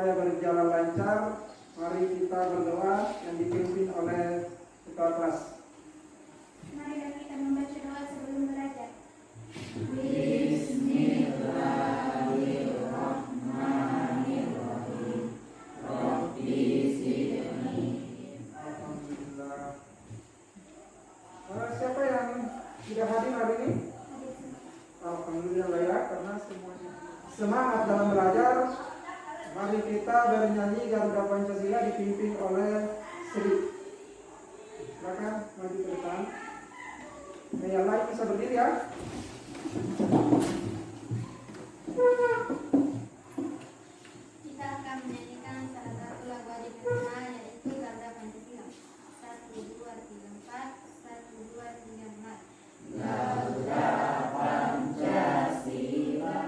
supaya berjalan lancar, mari kita berdoa yang dipimpin oleh ketua kelas. Mari kita membaca doa sebelum belajar. Bismillahirrahmanirrahim. Rabbi zidni. Alhamdulillah. Siapa yang tidak hadir hari ini? Alhamdulillah ya, karena semuanya semangat dalam belajar. Mari kita bernyanyi Garuda Pancasila dipimpin oleh Sri. Silakan maju ke depan. Yang lain bisa berdiri ya. Kita akan menyanyikan salah satu lagu wajib nasional yaitu Garuda Pancasila. 1, 2, 3, 4. 1, 2, 3, 4. Garuda Pancasila.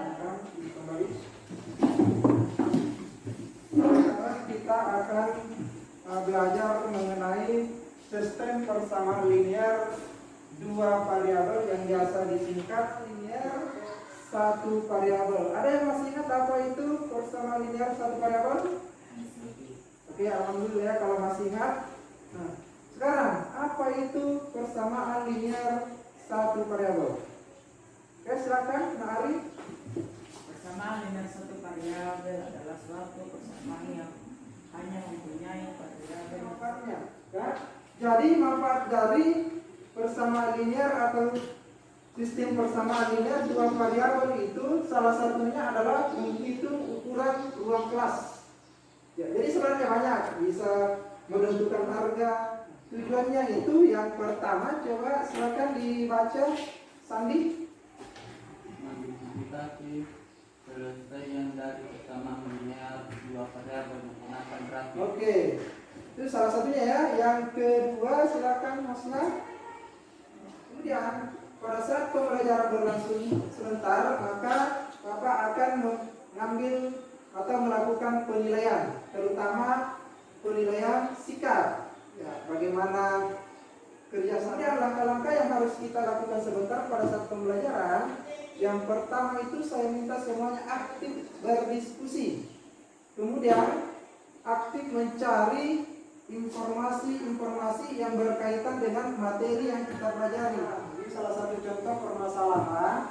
Kembali. Sekarang kita akan belajar mengenai sistem persamaan linear dua variabel yang biasa disingkat linear satu variabel. Ada yang masih ingat apa itu persamaan linear satu variabel? Oke, alhamdulillah ya kalau masih ingat. Nah, sekarang apa itu persamaan linear satu variabel? Oke, silakan, Nah Ari. Persamaan linear satu variabel adalah suatu persamaan yang hanya mempunyai variabel Manfaatnya, ya. Jadi manfaat dari persamaan linear atau sistem persamaan linear dua variabel itu salah satunya adalah menghitung ukuran ruang kelas. Ya, jadi sebenarnya banyak, bisa menentukan harga. Tujuannya itu yang pertama, coba silakan dibaca Sandi. Mengidentifikasi penyelesaian dari persamaan linear dua variabel menggunakan grafik. Oke, itu salah satunya ya. Yang kedua silakan Masna. Kemudian pada saat pembelajaran berlangsung sebentar, maka Bapak akan mengambil atau melakukan penilaian, terutama penilaian sikap. Ya, bagaimana kerjasama, langkah-langkah yang harus kita lakukan sebentar pada saat pembelajaran. Yang pertama itu saya minta semuanya aktif berdiskusi. Kemudian aktif mencari informasi-informasi yang berkaitan dengan materi yang kita pelajari. Ini salah satu contoh permasalahan.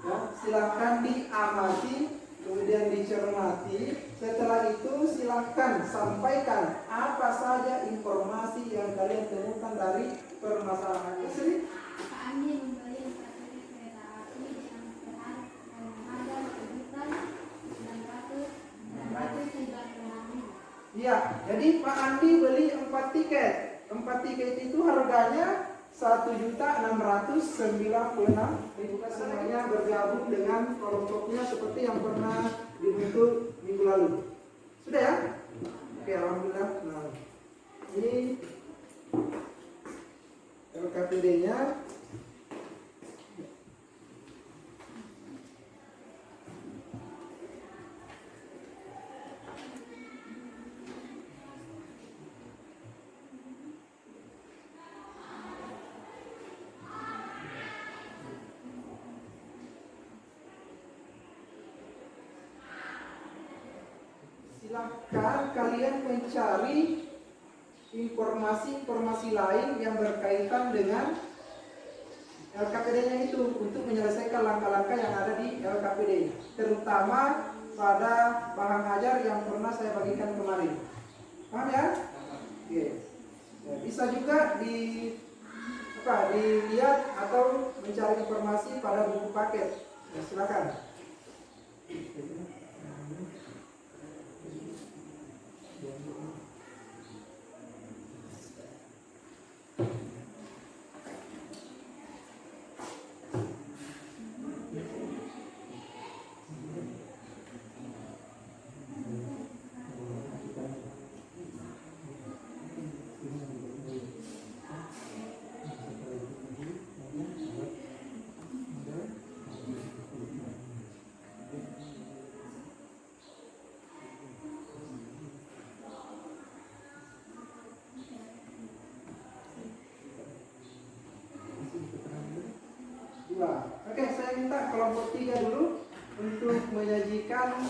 Ya, silakan diamati, kemudian dicermati. Setelah itu silakan sampaikan apa saja informasi yang kalian temukan dari permasalahan tersebut. Pak Andi membeli strategi kereta api dengan harga 1.996.000. Iya, jadi Pak Andi beli 4 tiket. 4 tiket itu harganya 1.696.000. Semuanya bergabung dengan kelompoknya seperti yang pernah dibentuk minggu lalu. Sudah ya? Oke, alhamdulillah. Nah, ini LKPD-nya. Silahkan kalian mencari informasi-informasi lain yang berkaitan dengan LKPD-nya itu untuk menyelesaikan langkah-langkah yang ada di LKPD, terutama pada bahan ajar yang pernah saya bagikan kemarin. Paham ya? Oke. Ya, bisa juga dilihat atau mencari informasi pada buku paket. Ya, silakan. Oke, saya minta kelompok 3 dulu untuk menyajikan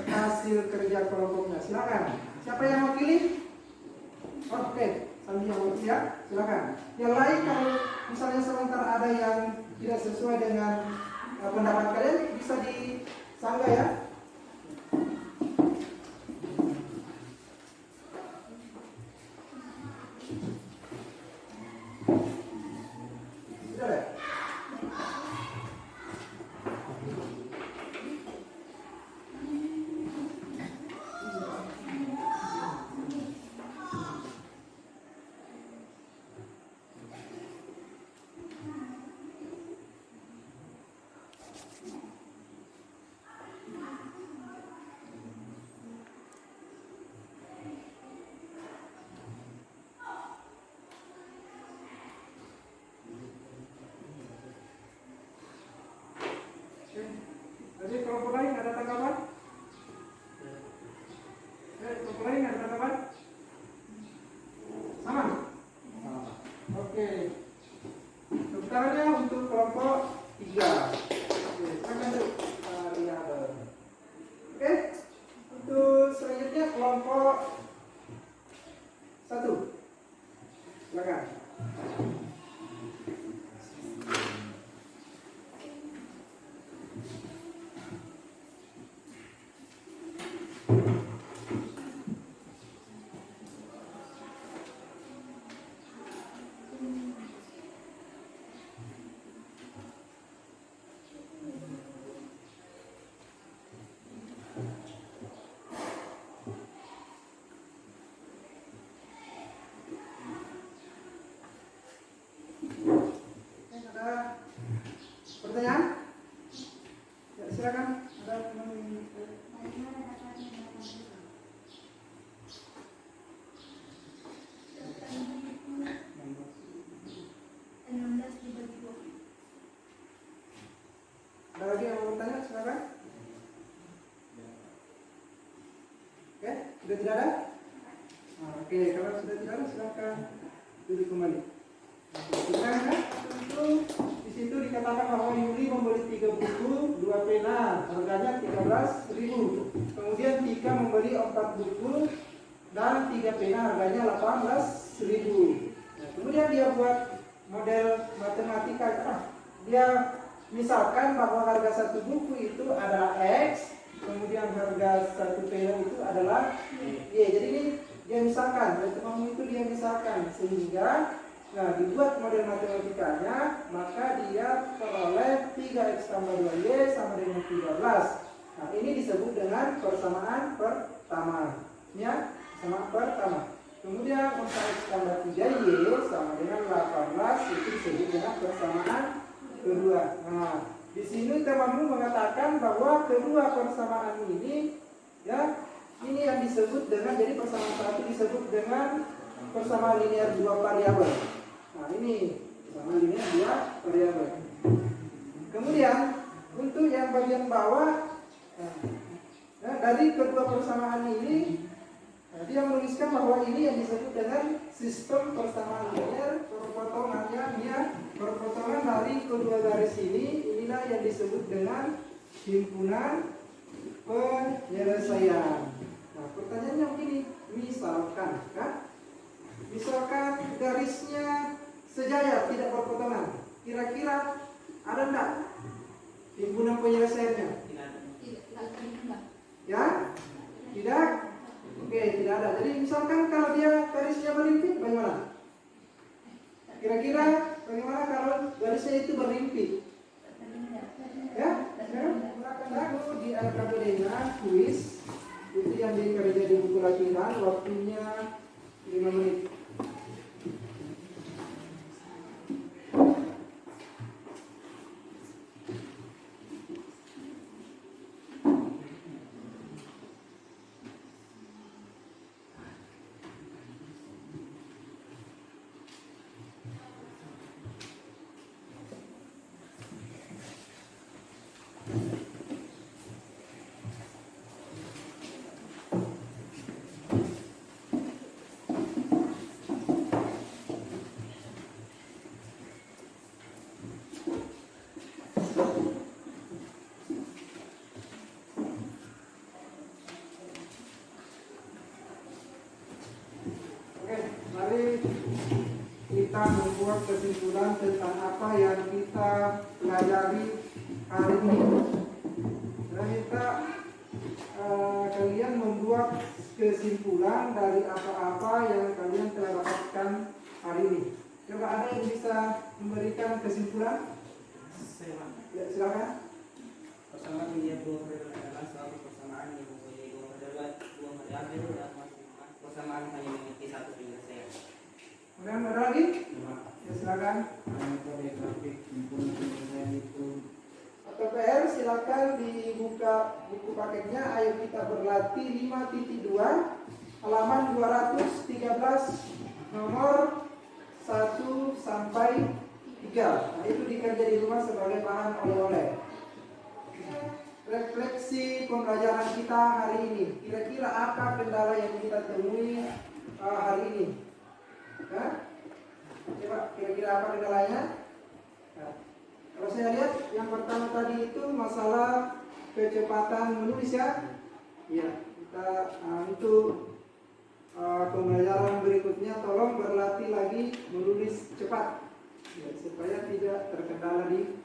hasil kerja kelompoknya. Silakan. Siapa yang mau pilih? Oke, sambil yang mau pilih ya, silakan. Yang lain kalau misalnya sebentar ada yang tidak sesuai dengan pendapat kalian bisa disanggah ya. Sudah deh. Jadi kelompok lain ada tanggapan? Kelompok lain ada tanggapan? Sama? Oke. Sekarangnya untuk kelompok 3. Oke, silakan tuh variabel. Oke. Untuk selanjutnya kelompok 1. Silakan. Ada pertanyaan? Ya, silakan. Ada Bagaimana dapatnya 16 dibagi 2? Ada lagi yang mau bertanya? Silakan. Oke, sudah tidak ada? Oke, kalau sudah tidak ada silakan duduk kembali. Sekarang tentu di situ dikatakan bahwa Yuli membeli 3 buku, 2 pena, harganya 13.000. Kemudian Tika membeli 4 buku dan 3 pena, harganya 18.000. Nah, kemudian dia buat model matematika. Dia misalkan bahwa harga 1 buku itu adalah X, kemudian harga 1 pena itu adalah Y. Jadi ini dia misalkan, itu dia misalkan sehingga dibuat model matematikanya, maka dia peroleh 3x tambah 2y sama dengan 13. Nah, ini disebut dengan persamaan pertama. Ya, sama pertama. Kemudian 4x tambah 3y sama dengan 18, itu disebut dengan persamaan kedua. Nah, di sini temanmu mengatakan bahwa kedua persamaan ini, ya, ini yang disebut dengan, jadi persamaan satu disebut dengan persamaan linear 2 variabel. Nah, ini persamaan linear 2 variabel. Kemudian untuk yang bagian bawah, dari kedua persamaan ini, dia menuliskan bahwa ini yang disebut dengan sistem persamaan linear. Perpotongan dari kedua garis ini, inilah yang disebut dengan himpunan penyelesaian. Nah, pertanyaannya begini, misalkan garisnya sejajar, tidak berpotongan, kira-kira ada enggak himpunan penyelesaiannya? Tidak. Ya? Tidak? Oke, tidak ada. Jadi misalkan kalau dia garisnya berimpit, bagaimana? Kira-kira bagaimana kalau garisnya itu berimpit? Ya? Silakan dulu di LKPD-nya kuis. Itu yang dikerja di buku latihan, waktunya 5 menit. apa yang kita pelajari hari ini. Saya minta kalian membuat kesimpulan dari apa-apa yang kalian telah dapatkan hari ini. Coba ada yang bisa memberikan kesimpulan? Ya, silakan. Persamaan linear dua variabel adalah suatu persamaan yang mempunyai dua variabel dan masing-masing persamaan hanya memiliki satu penyelesaian. Kemudian ada lagi? Ya, silakan. Metode grafik mempunyai penyelesaian itu. Atau PR silakan dibuka buku paketnya. Ayo kita berlatih 5.2 halaman 213 nomor 1 sampai 3. Nah, itu dikerja di rumah sebagai bahan oleh-oleh. Refleksi pembelajaran kita hari ini. Kira-kira apa kendala yang kita temui hari ini? Nah, coba kira-kira apa kendalanya? Nah, kalau saya lihat yang pertama tadi itu masalah kecepatan menulis ya. Iya, kita untuk pembelajaran berikutnya tolong berlatih lagi menulis cepat ya, supaya tidak terkendala di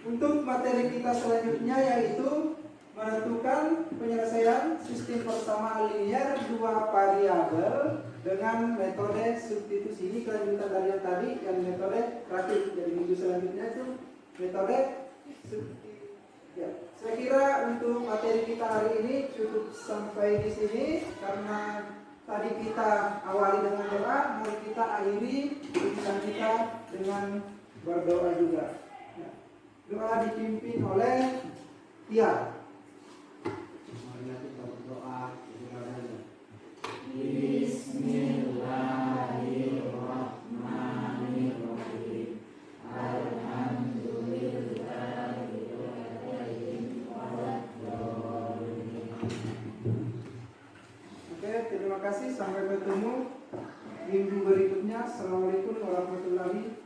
untuk materi kita selanjutnya yaitu menentukan penyelesaian sistem persamaan linear dua variabel dengan metode substitusi. Ini kelanjutan dari yang tadi yang metode grafik. Jadi minggu selanjutnya itu metode substitusi. Ya, saya kira untuk materi kita hari ini cukup sampai di sini karena tadi kita awali dengan doa, mari kita akhiri tulisan kita dengan berdoa juga. Ya. Doa dipimpin oleh Tia. Mari kita berdoa. Bismillahirrahmanirrahim. Oke, terima kasih. Sampai bertemu minggu berikutnya. Assalamualaikum warahmatullahi wabarakatuh.